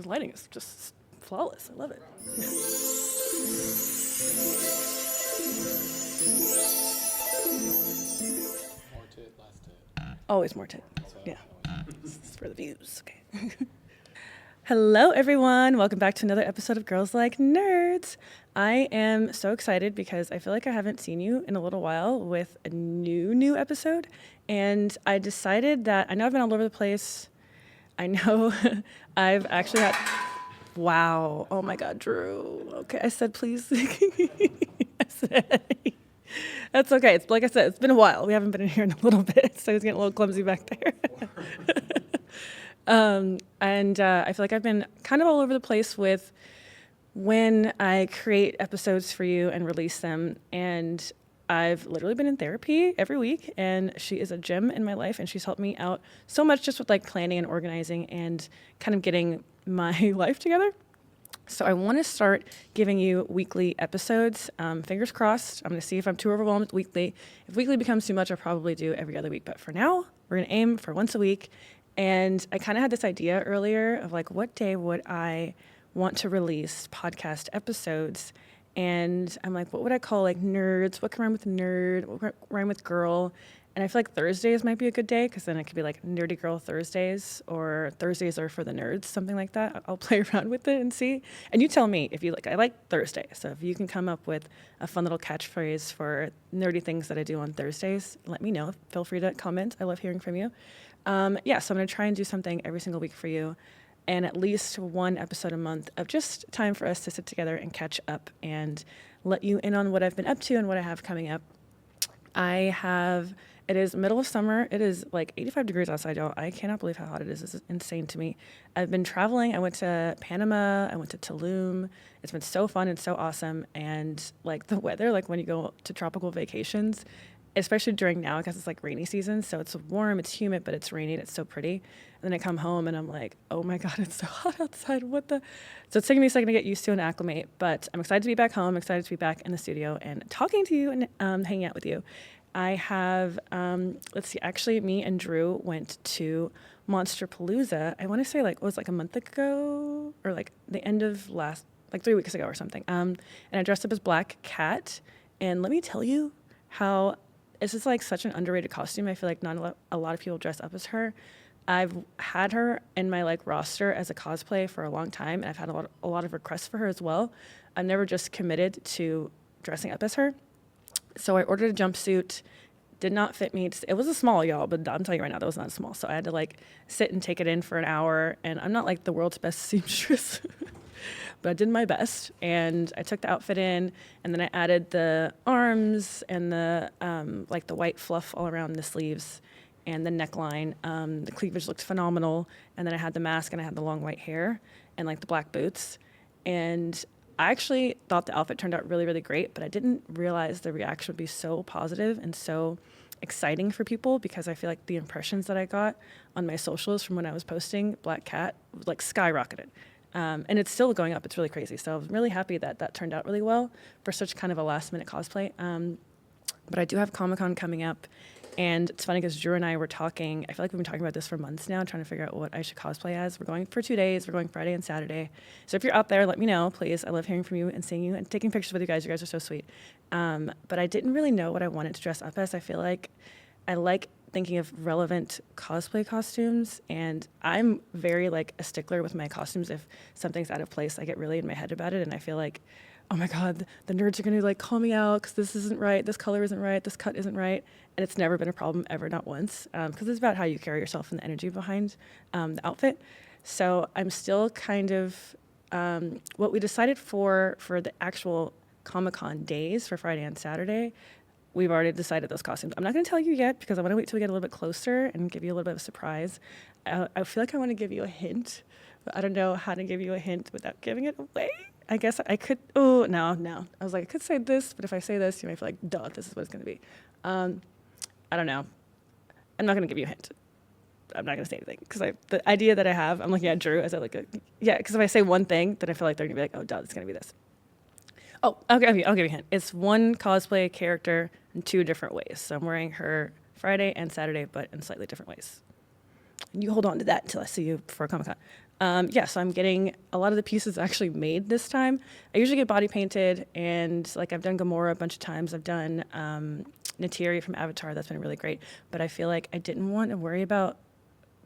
his lighting is just flawless. I love it. More tit, less tit. Always more tit. That's what Yeah. It's It's for the views. Okay. Hello, everyone. Welcome back to another episode of Girls Like Nerds. I am so excited because I feel like I haven't seen you in a little while with a new episode. And I decided that I know I've been all over the place. I know I've actually had. Wow. Oh my God, Drew. Okay, I said please. I said. That's okay. It's like I said, it's been a while. We haven't been in here in a little bit, so it's getting a little clumsy back there. And I feel like I've been kind of all over the place with when I create episodes for you and release them. And I've literally been in therapy every week, and she is a gem in my life, and she's helped me out so much just with like planning and organizing and kind of getting my life together. So I want to start giving you weekly episodes. Fingers crossed. I'm going to see if I'm too overwhelmed with weekly. If weekly becomes too much, I'll probably do every other week. But for now, we're going to aim for once a week. And I kind of had this idea earlier of like, what day would I want to release podcast episodes? And I'm like, what would I call like nerds? What can rhyme with nerd? What can rhyme with girl? And I feel like Thursdays might be a good day because then it could be like Nerdy Girl Thursdays, or Thursdays are for the nerds, something like that. I'll play around with it and see. And you tell me if you like. I like Thursday. So if you can come up with a fun little catchphrase for nerdy things that I do on Thursdays, let me know. Feel free to comment. I love hearing from you. So I'm going to try and do something every single week for you, and at least one episode a month of just time for us to sit together and catch up and let you in on what I've been up to and what I have coming up. It is middle of summer. It is like 85 degrees outside, y'all. I cannot believe how hot it is. This is insane to me. I've been traveling. I went to Panama. I went to Tulum. It's been so fun and so awesome. And like the weather, like when you go to tropical vacations, especially during now, because it's like rainy season. So it's warm, it's humid, but it's rainy and it's so pretty. And then I come home and I'm like, oh my God, it's so hot outside. So it's taking me a second to get used to and acclimate, but I'm excited to be back home. I'm excited to be back in the studio and talking to you and hanging out with you. I have, actually me and Drew went to Monsterpalooza. I want to say like, it was like a month ago or like the end of like 3 weeks ago or something. And I dressed up as Black Cat. And let me tell you how this is like such an underrated costume. I feel like not a lot of people dress up as her. I've had her in my like roster as a cosplay for a long time, and I've had a lot of requests for her as well. I've never just committed to dressing up as her. So I ordered a jumpsuit, did not fit me. It was a small, y'all, but I'm telling you right now, that was not small. So I had to like sit and take it in for an hour, and I'm not like the world's best seamstress, but I did my best. And I took the outfit in, and then I added the arms and the like the white fluff all around the sleeves and the neckline. The cleavage looked phenomenal. And then I had the mask, and I had the long white hair and like the black boots. And I actually thought the outfit turned out really, really great, but I didn't realize the reaction would be so positive and so exciting for people, because I feel like the impressions that I got on my socials from when I was posting Black Cat like skyrocketed. And it's still going up. It's really crazy. So I was really happy that turned out really well for such kind of a last minute cosplay. But I do have Comic-Con coming up. And it's funny because Drew and I were talking, I feel like we've been talking about this for months now, trying to figure out what I should cosplay as. We're going for 2 days. We're going Friday and Saturday. So if you're out there, let me know, please. I love hearing from you and seeing you and taking pictures with you guys. You guys are so sweet. But I didn't really know what I wanted to dress up as. I feel like I like thinking of relevant cosplay costumes, and I'm very like a stickler with my costumes. If something's out of place, I get really in my head about it, and I feel like, oh my God, the nerds are going to like call me out because this isn't right, this color isn't right, this cut isn't right. And it's never been a problem ever, not once, because it's about how you carry yourself and the energy behind the outfit. So I'm still kind of, what we decided for the actual Comic-Con days for Friday and Saturday, we've already decided those costumes. I'm not going to tell you yet because I want to wait till we get a little bit closer and give you a little bit of a surprise. I feel like I want to give you a hint, but I don't know how to give you a hint without giving it away. I guess I could, oh, no. I was like, I could say this, but if I say this, you might feel like, duh, this is what it's going to be. I don't know. I'm not going to give you a hint. I'm not going to say anything because the idea that I have, I'm looking at Drew as because if I say one thing, then I feel like they're going to be like, oh, duh, it's going to be this. Oh, okay, I'll give you a hint. It's one cosplay character in 2 different ways. So I'm wearing her Friday and Saturday, but in slightly different ways. And you hold on to that until I see you before Comic-Con. Yeah, so I'm getting a lot of the pieces actually made this time. I usually get body painted, and like I've done Gamora a bunch of times. I've done Natiri from Avatar. That's been really great. But I feel like I didn't want to worry about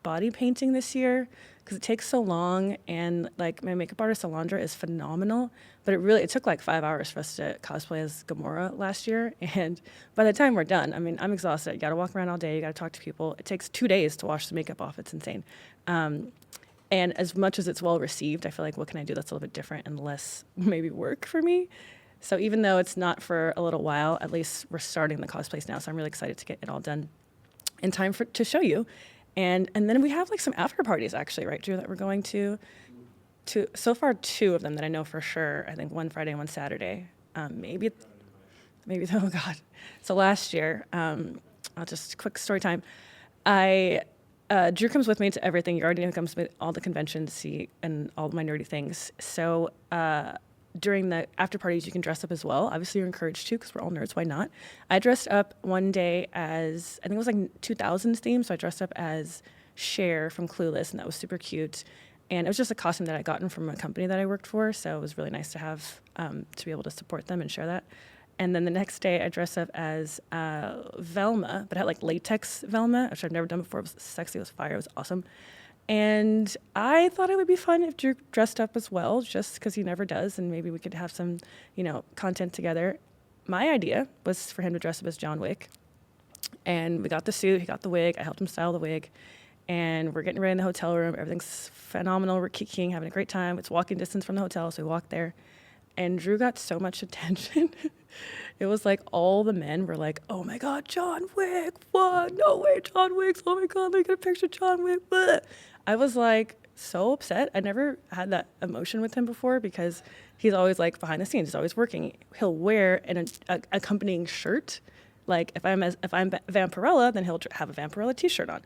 body painting this year because it takes so long, and like my makeup artist Alondra is phenomenal, but it took like 5 hours for us to cosplay as Gamora last year, and by the time we're done, I mean, I'm exhausted. You got to walk around all day, you got to talk to people. It takes 2 days to wash the makeup off. It's insane. And as much as it's well received, I feel like what can I do that's a little bit different and less maybe work for me. So even though it's not for a little while, at least we're starting the cosplays now, so I'm really excited to get it all done in time to show you. And then we have like some after parties actually, right, Drew, that we're going to so far 2 of them that I know for sure. I think one Friday and one Saturday. Maybe oh God. So last year, I'll just quick story time. Drew comes with me to everything. You already know he comes with all the conventions and all my nerdy things. So during the after parties, you can dress up as well. Obviously, you're encouraged to because we're all nerds. Why not? I dressed up one day as, I think it was like 2000s theme. So I dressed up as Cher from Clueless, and that was super cute. And it was just a costume that I gotten from a company that I worked for. So it was really nice to have, to be able to support them and share that. And then the next day, I dressed up as Velma, but I had like latex Velma, which I've never done before. It was sexy, it was fire, it was awesome. And I thought it would be fun if Drew dressed up as well, just because he never does, and maybe we could have some, content together. My idea was for him to dress up as John Wick. And we got the suit, he got the wig, I helped him style the wig. And we're getting ready in the hotel room. Everything's phenomenal. We're kikiing, having a great time. It's walking distance from the hotel, so we walked there. And Drew got so much attention. It was like all the men were like, "Oh my God, John Wick! What? No way, John Wick! Oh my God, let me get a picture of John Wick!" Bleh. I was like so upset. I never had that emotion with him before because he's always like behind the scenes. He's always working. He'll wear an accompanying shirt. Like if I'm Vampirella, then he'll have a Vampirella T-shirt on.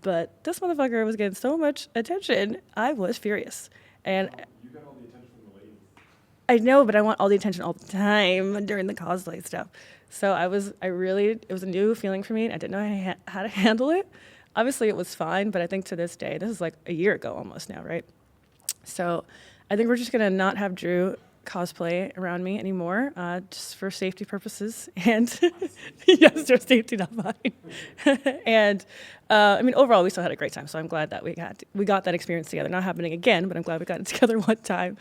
But this motherfucker was getting so much attention. I was furious. And you got all the attention from the ladies. I know, but I want all the attention all the time during the cosplay stuff. So it was a new feeling for me. I didn't know how to handle it. Obviously, it was fine, but I think to this day, this is like a year ago almost now, right? So I think we're just going to not have Drew cosplay around me anymore, just for safety purposes. And yes, for safety, not mine. And I mean, overall, we still had a great time. So I'm glad that we got that experience together. Not happening again, but I'm glad we got it together one time.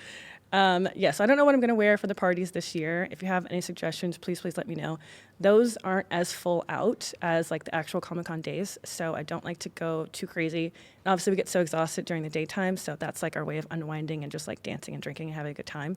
So I don't know what I'm going to wear for the parties this year. If you have any suggestions, please let me know. Those aren't as full out as like the actual Comic-Con days, so I don't like to go too crazy. And obviously, we get so exhausted during the daytime, so that's like our way of unwinding and just like dancing and drinking and having a good time.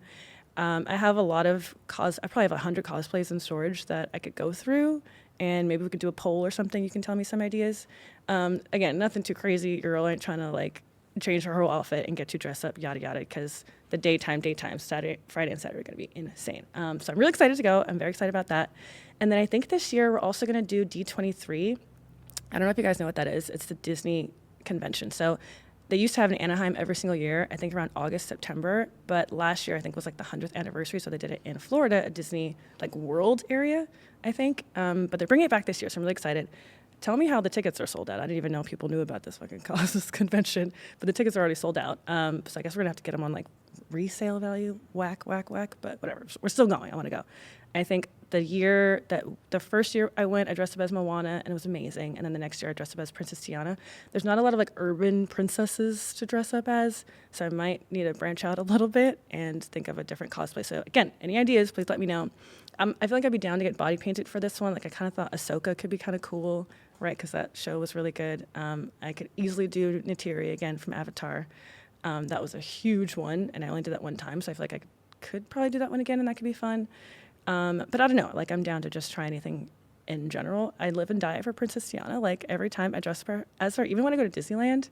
I have a lot of I probably have 100 cosplays in storage that I could go through, and maybe we could do a poll or something. You can tell me some ideas. Again, nothing too crazy. Your girl ain't trying to like change her whole outfit and get too dressed up, yada yada, because the daytime, Saturday, Friday, and Saturday are going to be insane. So I'm really excited to go. I'm very excited about that. And then I think this year we're also going to do D23. I don't know if you guys know what that is. It's the Disney convention. So they used to have it in Anaheim every single year, I think around August, September. But last year, I think was like the 100th anniversary. So they did it in Florida, a Disney like world area, I think. But they're bringing it back this year. So I'm really excited. Tell me how the tickets are sold out. I didn't even know people knew about this fucking this convention, but the tickets are already sold out. So I guess we're gonna have to get them on like resale value, whack. But whatever, we're still going. I want to go. I think the first year I went, I dressed up as Moana and it was amazing. And then the next year I dressed up as Princess Tiana. There's not a lot of like urban princesses to dress up as, so I might need to branch out a little bit and think of a different cosplay. So again, any ideas, please let me know. I feel like I'd be down to get body painted for this one. Like I kind of thought Ahsoka could be kind of cool, right? Because that show was really good. I could easily do Natiri again from Avatar. That was a huge one, and I only did that one time, so I feel like I could probably do that one again, and that could be fun. But I don't know. Like I'm down to just try anything in general. I live and die for Princess Tiana. Like every time I dress as her, even when I go to Disneyland,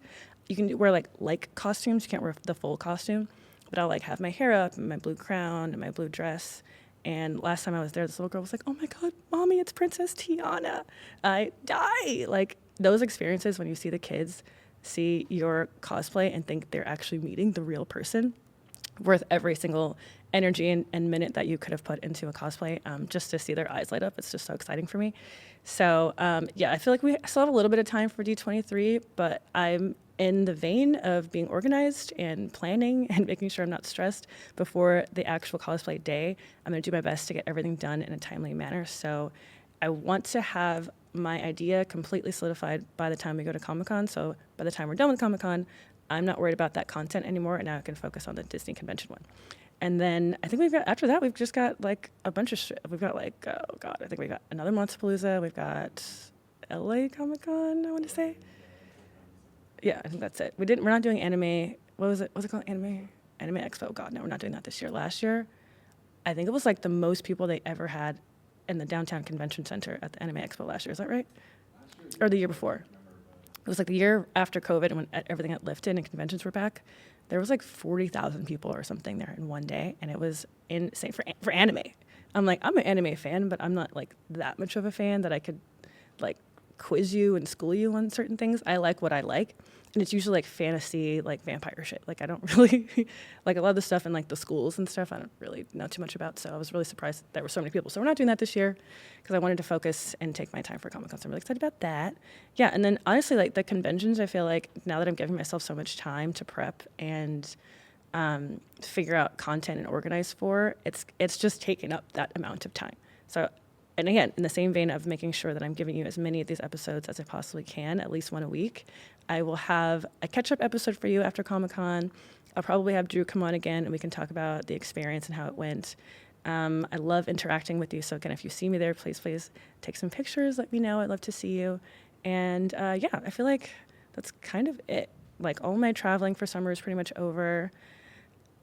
you can wear like costumes. You can't wear the full costume, but I'll like have my hair up and my blue crown and my blue dress. And last time I was there, this little girl was like, "Oh my God, Mommy, it's Princess Tiana." I die. Like those experiences when you see the kids see your cosplay and think they're actually meeting the real person, worth every single energy and minute that you could have put into a cosplay, just to see their eyes light up. It's just so exciting for me. So I feel like we still have a little bit of time for D23, but I'm in the vein of being organized and planning and making sure I'm not stressed before the actual cosplay day, I'm going to do my best to get everything done in a timely manner. So I want to have my idea completely solidified by the time we go to Comic-Con. So by the time we're done with Comic-Con, I'm not worried about that content anymore, and now I can focus on the Disney convention one. And then I think after that, we've just got like a bunch of we've got like, oh God, I think we got another Monsterpalooza. We've got LA Comic-Con, I want to say. Yeah, I think that's it. We're not doing anime. What was it? What's it called? Anime Expo. God, no, we're not doing that this year. Last year, I think it was like the most people they ever had in the downtown convention center at the Anime Expo last year. Is that right? Or the year before? It was like the year after COVID, and when everything had lifted and conventions were back. There was like 40,000 people or something there in one day, and it was insane for anime. I'm like, I'm an anime fan, but I'm not like that much of a fan that I could like quiz you and school you on certain things. I like what I like, and it's usually like fantasy, like vampire shit. Like I don't really like a lot of the stuff in like the schools and stuff. I don't really know too much about, so I was really surprised there were so many people. So we're not doing that this year because I wanted to focus and take my time for Comic-Con. So I'm really excited about that. Yeah, and then honestly, like the conventions, I feel like now that I'm giving myself so much time to prep and figure out content and organize for, it's just taking up that amount of time. So, and again, in the same vein of making sure that I'm giving you as many of these episodes as I possibly can, at least one a week, I will have a catch-up episode for you after Comic-Con. I'll probably have Drew come on again, and we can talk about the experience and how it went. I love interacting with you, so again, if you see me there, please take some pictures, let me know. I'd love to see you. And yeah, I feel like that's kind of it. Like all my traveling for summer is pretty much over.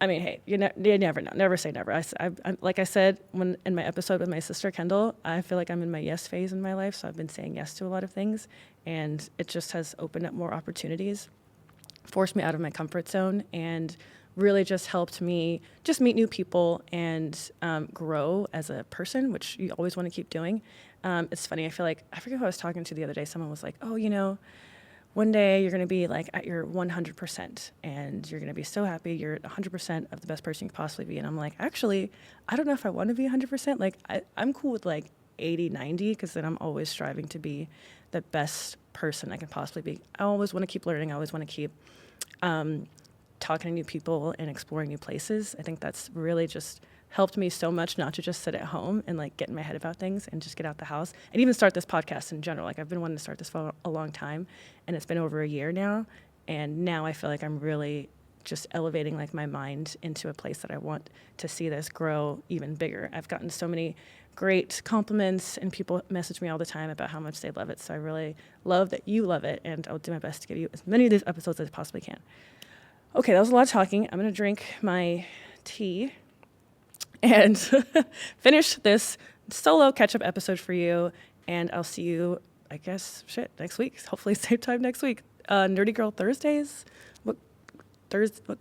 I mean, hey, you never know. Never say never. I'm, like I said when in my episode with my sister Kendall, I feel like I'm in my yes phase in my life, so I've been saying yes to a lot of things, and it just has opened up more opportunities, forced me out of my comfort zone, and really just helped me just meet new people and grow as a person, which you always want to keep doing. It's funny. I feel like, I forget who I was talking to the other day. Someone was like, oh, one day you're going to be like at your 100% and you're going to be so happy you're 100% of the best person you could possibly be. And I'm like, actually, I don't know if I want to be 100%. Like I'm cool with like 80, 90, because then I'm always striving to be the best person I can possibly be. I always want to keep learning. I always want to keep talking to new people and exploring new places. I think that's really just helped me so much not to just sit at home and like get in my head about things and just get out the house and even start this podcast in general. Like I've been wanting to start this for a long time, and it's been over a year now. And now I feel like I'm really just elevating like my mind into a place that I want to see this grow even bigger. I've gotten so many great compliments and people message me all the time about how much they love it. So I really love that you love it, and I'll do my best to give you as many of these episodes as I possibly can. Okay, that was a lot of talking. I'm going to drink my tea and finish this solo catch-up episode for you, and I'll see you, I guess, next week. Hopefully same time next week. Nerdy Girl Thursdays. What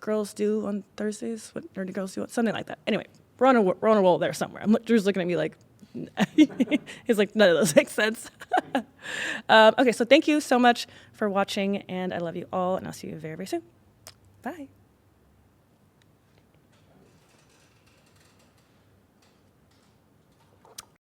girls do on Thursdays? What nerdy girls do? Something like that. Anyway, we're on a roll there somewhere. Drew's looking at me like, he's like, none of those make sense. Okay, so thank you so much for watching, and I love you all, and I'll see you very, very soon. Bye.